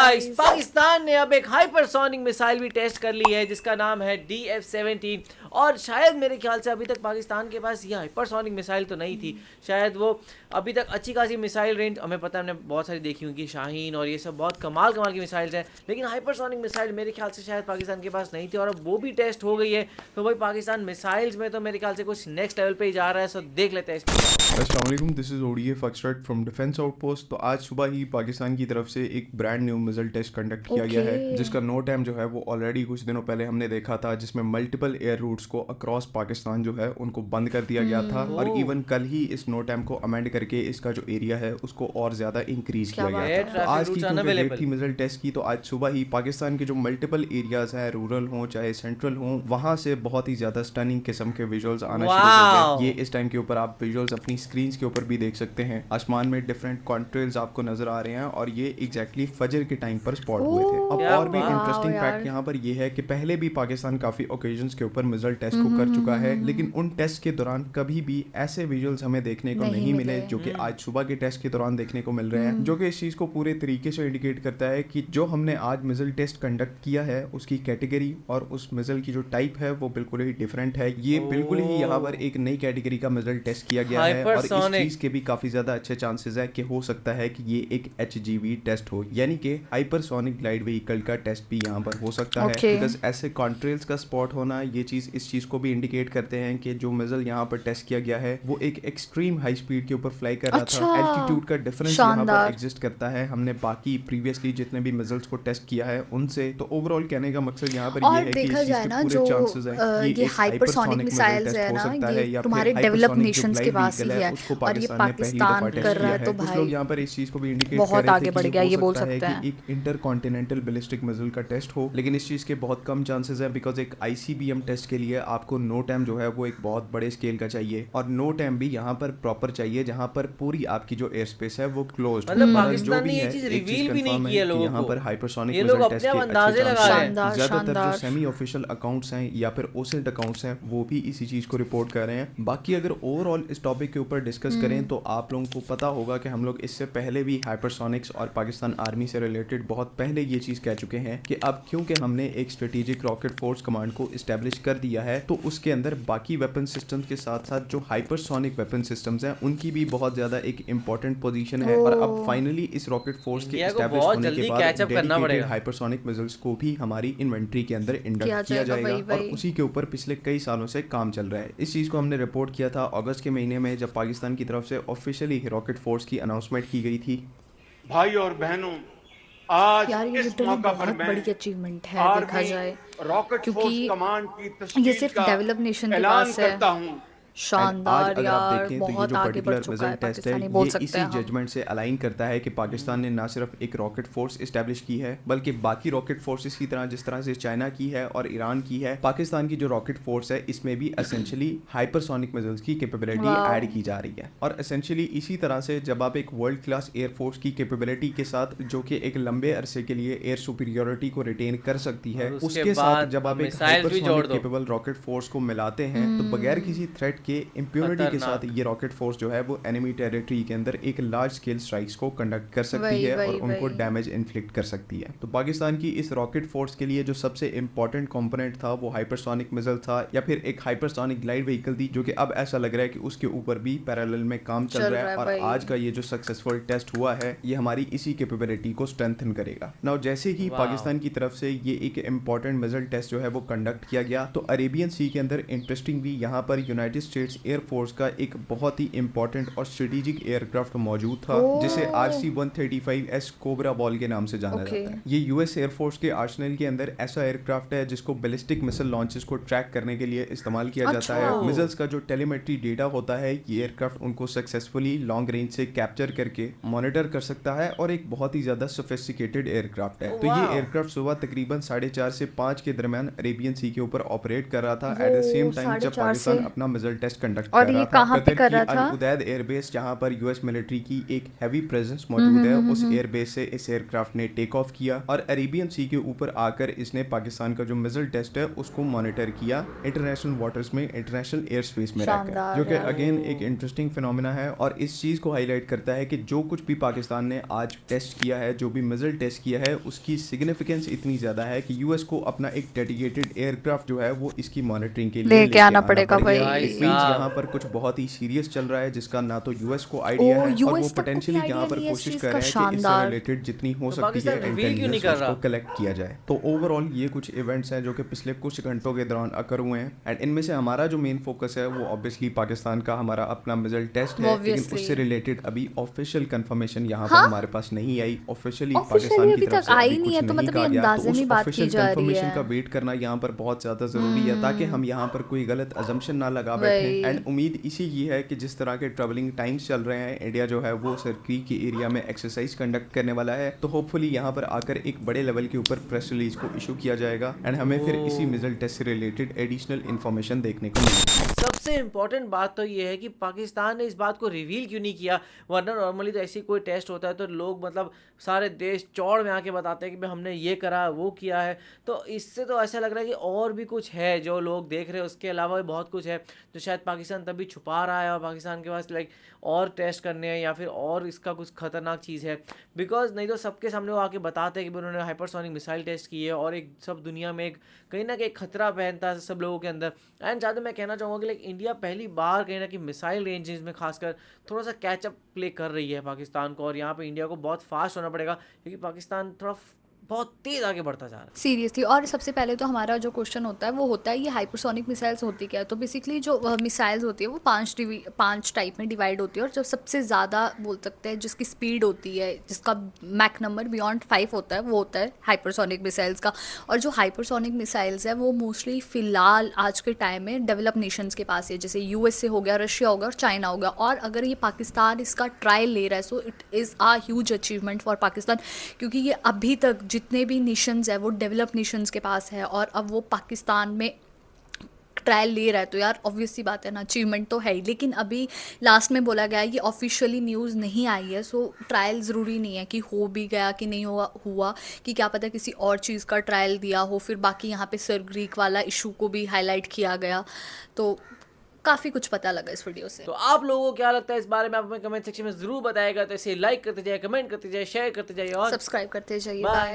Guys, Pakistan ने अब एक हाइपरसोनिक मिसाइल भी टेस्ट कर ली है जिसका नाम है DF-17 और शायद मेरे ख्याल से अभी तक पाकिस्तान के पास ये हाइपरसोनिक मिसाइल तो नहीं थी। शायद वो अभी तक अच्छी खासी मिसाइल रेंज हमें पता है, हमने बहुत सारी देखी होंगी, शाहीन और ये सब बहुत कमाल कमाल की मिसाइल्स हैं, लेकिन हाइपरसोनिक मिसाइल मेरे ख्याल से शायद पाकिस्तान के पास नहीं थी और अब वो भी टेस्ट हो गई है। तो भाई पाकिस्तान मिसाइल्स में तो मेरे ख्याल से कुछ नेक्स्ट लेवल पे ही जा रहा है। सो देख लेते हैं इसमें। अस्सलाम वालेकुम, दिस इज़ ODA फक्सट्रैट फ्रॉम डिफेंस आउटपोस्ट। तो आज सुबह ही पाकिस्तान की तरफ से एक brand new missile test conduct किया गया है जिसका नोटैम जो है वो ऑलरेडी कुछ दिनों पहले हमने देखा था, जिसमें मल्टीपल एयर रूट्स को अक्रॉस पाकिस्तान जो है उनको बंद कर दिया गया था और इवन कल ही इस नोटैम को अमेंड करके इसका जो एरिया है उसको और ज़्यादा इंक्रीज किया गया था। तो आज की क्योंकि डेट थी मिसाइल टेस्ट की, तो आज सुबह ही पाकिस्तान के जो मल्टीपल एरियाज हैं, रूरल हों चाहे सेंट्रल हों, वहाँ से बहुत ही ज़्यादा स्टनिंग किस्म के विजुअल्स आना शुरू हो गए। ये इस टाइम के ऊपर आप विजुअल्स अपनी स्क्रीन के ऊपर भी देख सकते हैं। आसमान में डिफरेंट कॉन्ट्रेल्स आपको नजर आ रहे हैं और ये एग्जैक्टली फजर के टाइम पर स्पॉट हुए थे। अब और भी इंटरेस्टिंग फैक्ट यहाँ पर ये है कि पहले भी पाकिस्तान काफी ओकेजन्स के ऊपर मिसाइल टेस्ट को कर चुका है, लेकिन उन टेस्ट के दौरान कभी भी ऐसे विजुअल्स हमें देखने को नहीं मिले जो कि आज सुबह के टेस्ट के दौरान देखने को मिल रहे हैं, जो कि इस चीज को पूरे तरीके से इंडिकेट करता है कि जो हमने आज मिसाइल टेस्ट कंडक्ट किया है उसकी कैटेगरी और उस मिसाइल की जो टाइप है वो बिल्कुल ही डिफरेंट है। ये बिल्कुल ही यहाँ पर एक नई कैटेगरी का मिसाइल टेस्ट किया गया है और इस चीज के भी काफी ज्यादा अच्छे चांसेस है कि हो सकता है कि ये एक HGV टेस्ट हो, यानी कि हाइपरसोनिक ग्लाइड व्हीकल का टेस्ट भी यहाँ पर हो सकता है। बिकॉज ऐसे कॉन्ट्रेल्स का स्पॉट होना ये चीज इस चीज को भी इंडिकेट करते हैं कि जो मिसाइल यहाँ पर टेस्ट किया गया है वो एक एक्सट्रीम हाई स्पीड के ऊपर फ्लाई कर रहा था। एल्टीट्यूड का डिफरेंस यहाँ पर एग्जिस्ट करता है। हमने बाकी प्रीवियसली जितने भी मिसाइल्स को टेस्ट किया है उनसे, तो ओवरऑल कहने का मकसद यहाँ पर ये है कि इस चीज के पूरे चांसेस है ये हाइपरसोनिक मिसाइल टेस्ट हो सकता है या फिर हाइपरसोनिक जो ग्लाइड व्हीकल है उसको पाकिस्तान ने पहली दफा टेस्ट किया है। तो कुछ लोग यहाँ पर इस चीज को भी इंडिकेट बहुत आगे बढ़ गया, ये बोल सकता है सकते हैं कि एक इंटरकॉन्टिनेंटल बैलिस्टिक मिसाइल का टेस्ट हो, लेकिन इस चीज के बहुत कम चांसेस है बिकॉज एक ICBM टेस्ट के लिए आपको नोटैम जो है वो एक बहुत बड़े स्केल का चाहिए और नोटैम भी यहाँ पर प्रॉपर चाहिए जहाँ पर पूरी आपकी जो एयर स्पेस है वो क्लोज्ड। पाकिस्तान ने ये चीज रिवील भी नहीं किया लोगों को, यहाँ पर हाइपरसोनिक मिसाइल टेस्ट के अच्छे चांसेस। ज्यादातर जो सेमी ऑफिशियल अकाउंट्स हैं या फिर ओसेल्ट अकाउंट्स हैं वो भी इसी चीज को रिपोर्ट कर रहे हैं। बाकी अगर ओवरऑल इस टॉपिक के ऊपर डिस्कस करें तो आप लोगों को पता होगा कि हम लोग इससे पहले भी हाइपरसोनिक्स और पाकिस्तान आर्मी से रिलेटेड बहुत पहले ये चीज कह चुके हैं कि अब क्योंकि हमने एक स्ट्रेटेजिक रॉकेट फोर्स कमांड को इस्टेब्लिश कर दिया है तो उसके अंदर बाकी वेपन सिस्टम्स के साथ साथ जो हाइपरसोनिक वेपन सिस्टम्स हैं उनकी भी बहुत ज्यादा एक इंपॉर्टेंट पोजीशन है और अब फाइनली इस रॉकेट फोर्स के इस्टेब्लिश होने के बाद डेडिकेटेड हाइपरसोनिक मिसाइल्स को भी हमारी इन्वेंट्री के अंदर इंडक्ट किया जाएगा और उसी के ऊपर पिछले कई सालों से काम चल रहा है। इस चीज को हमने रिपोर्ट किया था अगस्त के महीने में जब पाकिस्तान की तरफ से ऑफिशियली रॉकेट फोर्स की अनाउंसमेंट की गई थी। भाई और बहनों, आज यार ये इस मौका पर बहुत मैं बड़ी अचीवमेंट है देखा जाए, रॉकेट फोर्स क्योंकि कमांड की ये तस्वीर सिर्फ का डेवलप नेशन के ऐलान पास है। करता हूं। शानदार यार, तो ये बहुत जो आगे बढ़ पर्टिकुलर चुका मिसाइल है टेस्ट है पाकिस्तानी, बोल ये सकते इसी हैं हम। जजमेंट से अलाइन करता है कि पाकिस्तान ने ना सिर्फ एक रॉकेट फोर्स इस्टेब्लिश की है बल्कि बाकी रॉकेट फोर्सेस की तरह जिस तरह से चाइना की है और ईरान की है, पाकिस्तान की जो रॉकेट फोर्स है इसमें भी एसेंशियली हाइपरसोनिक मिसाइल्स की कैपेबिलिटी ऐड की जा रही है। और एसेंशियली इसी तरह से जब आप एक वर्ल्ड क्लास एयरफोर्स की कैपेबिलिटी के साथ जो कि एक लंबे अरसे के लिए एयर सुपीरियोरिटी को रिटेन कर सकती है, उसके साथ जब आप एक हाइपरसोनिक कैपेबल रॉकेट फोर्स को मिलाते हैं तो बगैर किसी थ्रेट के इम्प्योरिटी के साथ ये रॉकेट फोर्स जो है वो एनिमी टेरिटरी के अंदर एक लार्ज स्केल स्ट्राइक्स को कंडक्ट कर सकती है और उनको डैमेज इन्फ्लिक्ट कर सकती है। तो पाकिस्तान की इस रॉकेट फोर्स के लिए जो सबसे इंपॉर्टेंट कंपोनेंट था वो हाइपरसोनिक मिसाइल था या फिर एक हाइपरसोनिक ग्लाइड व्हीकल थी, जो कि अब ऐसा लग रहा है कि उसके ऊपर भी पैरेलल में काम चल रहा है और आज का ये जो सक्सेसफुल टेस्ट हुआ है ये हमारी इसी कैपेबिलिटी को स्ट्रेंथन करेगा। नाउ जैसे ही पाकिस्तान की तरफ से ये एक इंपॉर्टेंट मिसाइल टेस्ट जो है वो कंडक्ट किया गया तो अरेबियन सी के अंदर इंटरेस्टिंग भी यहाँ पर यूनाइटेड स्टेट्स एयरफोर्स का एक बहुत ही इंपॉर्टेंट और स्ट्रेटेजिक एयरक्राफ्ट मौजूद था जिसे RC-135S कोबरा बॉल के नाम से जाना जाता है। ये यूएस एयरफोर्स के आर्सेनल के अंदर ऐसा एयरक्राफ्ट है जिसको बैलिस्टिक मिसाइल लॉन्चेस को ट्रैक करने के लिए इस्तेमाल किया जाता है। मिसाइल्स का जो टेलीमेट्री डेटा होता है ये एयरक्राफ्ट उनको सक्सेसफुली लॉन्ग रेंज से कैप्चर करके मॉनिटर कर सकता है और एक बहुत ही ज्यादा सोफिस्टिकेटेड एयरक्राफ्ट है। तो ये एयरक्राफ्ट सुबह तकरीबन 4:30 से 5 के दरमियान अरेबियन सी के ऊपर ऑपरेट कर रहा था एट द सेम टाइम जब पाकिस्तान अपना मिसाइल टेस्ट कंडक्ट और कर रहा ये था। कहाँ पे कतर कर की रहा था? अल उदैद एयरबेस, जहाँ पर यूएस मिलिट्री की एक हैवी प्रेजेंस मौजूद है, उस एयरबेस से इस एयरक्राफ्ट ने टेक ऑफ किया और अरेबियन सी के ऊपर आकर इसने पाकिस्तान का जो मिसाइल टेस्ट है उसको मॉनिटर किया इंटरनेशनल वाटर्स में, इंटरनेशनल एयर स्पेस में रहकर, शानदार जो कि यार। अगेन एक इंटरेस्टिंग फिनोमिना है और इस चीज़ को हाईलाइट करता है कि जो कुछ भी पाकिस्तान ने आज टेस्ट किया है, जो भी मिसाइल टेस्ट किया है, उसकी सिग्निफिकेंस इतनी ज़्यादा है कि यूएस को अपना एक डेडिकेटेड एयरक्राफ्ट जो है वो इसकी मॉनिटरिंग के लिए लेके आना पड़ेगा भाई। इट मींस यहाँ पर कुछ बहुत ही सीरियस चल रहा है जिसका ना तो यूएस को आइडिया है और वो US तक को भी पोटेंशियली यहाँ आइडिया पर नहीं है इस कोशिश चीज़ कर का, रहे हैं कि इससे शानदार। रिलेटेड जितनी हो तो सकती है पाकिस्तान reveal क्यों नहीं कर इंटेलिजेंस रहा? उसको कलेक्ट किया जाए। तो ओवरऑल ये कुछ इवेंट्स हैं जो कि पिछले कुछ घंटों के दौरान अकर हुए हैं एंड इनमें से हमारा जो मेन फोकस है वो ऑब्वियसली पाकिस्तान का हमारा अपना मिसाइल टेस्ट है, लेकिन Obviously। उससे रिलेटेड अभी ऑफिशियल कंफर्मेशन यहाँ पर हाँ? हमारे पास नहीं आई। ऑफिशियली Officially पाकिस्तान की अभी तरफ तक से आई अभी नहीं कुछ है, तो नहीं मतलब कहा ये गया, तो अंदाजे उस में बात की ऑफिशियल जा रही कंफर्मेशन है। का वेट करना यहाँ पर बहुत ज़्यादा ज़रूरी है ताकि हम यहाँ पर कोई गलत अजम्पशन ना लगा बैठे। वही। एंड उम्मीद इसी की है कि जिस तरह के ट्रैवलिंग टाइम्स चल रहे हैं, इंडिया जो है वो सर्की के एरिया में एक्सरसाइज कंडक्ट करने वाला है, तो होपफुली यहाँ पर आकर एक बड़े लेवल के ऊपर प्रेस रिलीज को इशू किया जाएगा एंड हमें फिर इसी मिसाइल टेस्ट से रिलेटेड एडिशनल इन्फॉर्मेशन देखने को मिलेगी। सबसे इम्पोर्टेंट बात तो ये है कि पाकिस्तान ने इस बात को रिवील क्यों नहीं किया, वरना नॉर्मली तो ऐसी कोई टेस्ट होता है तो लोग मतलब सारे देश चौड़ में आके बताते हैं कि भाई हमने ये करा वो किया है। तो इससे तो ऐसा लग रहा है कि और भी कुछ है जो लोग देख रहे हैं, उसके अलावा भी बहुत कुछ है जो शायद पाकिस्तान तभी छुपा रहा है और पाकिस्तान के पास लाइक और टेस्ट करने हैं या फिर और इसका कुछ खतरनाक चीज़ है। बिकॉज नहीं तो सबके सामने वो आके बताते हैं कि उन्होंने हाइपरसोनिक मिसाइल टेस्ट की है और एक सब दुनिया में एक कहीं ना कहीं खतरा पहनता है सब लोगों के अंदर। एंड ज़्यादा मैं कहना चाहूँगा कि लाइक इंडिया पहली बार कहीं ना कहीं मिसाइल रेंजेस में खासकर थोड़ा सा कैचअप प्ले कर रही है पाकिस्तान को, और यहाँ पे इंडिया को बहुत फास्ट होना पड़ेगा क्योंकि पाकिस्तान थोड़ा बहुत तेज आगे बढ़ता जा रहा है। सीरियसली। और सबसे पहले तो हमारा जो क्वेश्चन होता है वो होता है ये हाइपरसोनिक मिसाइल्स होती क्या है। तो बेसिकली जो मिसाइल्स होती है वो पांच टाइप में डिवाइड होती है, और जो सबसे ज़्यादा बोल सकते हैं जिसकी स्पीड होती है, जिसका मैक नंबर बियॉन्ड 5 होता है, वो होता है हाइपरसोनिक मिसाइल्स का। और जो हाइपरसोनिक मिसाइल्स है वो मोस्टली फ़िलहाल आज के टाइम में डेवलप नेशंस के पास है, जैसे यूएस से हो गया, रशिया हो गया और चाइना हो गया। और अगर ये पाकिस्तान इसका ट्रायल ले रहा है so it is a huge achievement for Pakistan, क्योंकि ये अभी तक जितने भी नेशंस है वो डेवलप नेशंस के पास है और अब वो पाकिस्तान में ट्रायल ले रहा है, तो यार ऑब्वियसली बात है ना, अचीवमेंट तो है ही। लेकिन अभी लास्ट में बोला गया है कि ऑफिशियली न्यूज़ नहीं आई है, सो ट्रायल ज़रूरी नहीं है कि हो भी गया कि नहीं हुआ कि क्या पता किसी और चीज़ का ट्रायल दिया हो। फिर बाकी यहाँ पे सर ग्रीक वाला इशू को भी हाईलाइट किया गया, तो काफ़ी कुछ पता लगा इस वीडियो से। तो आप लोगों को क्या लगता है इस बारे में आप हमें कमेंट सेक्शन में जरूर बताएगा। तो इसे लाइक करते जाइए, कमेंट करते जाइए, शेयर करते जाइए और सब्सक्राइब करते जाइए। बाय। बाय।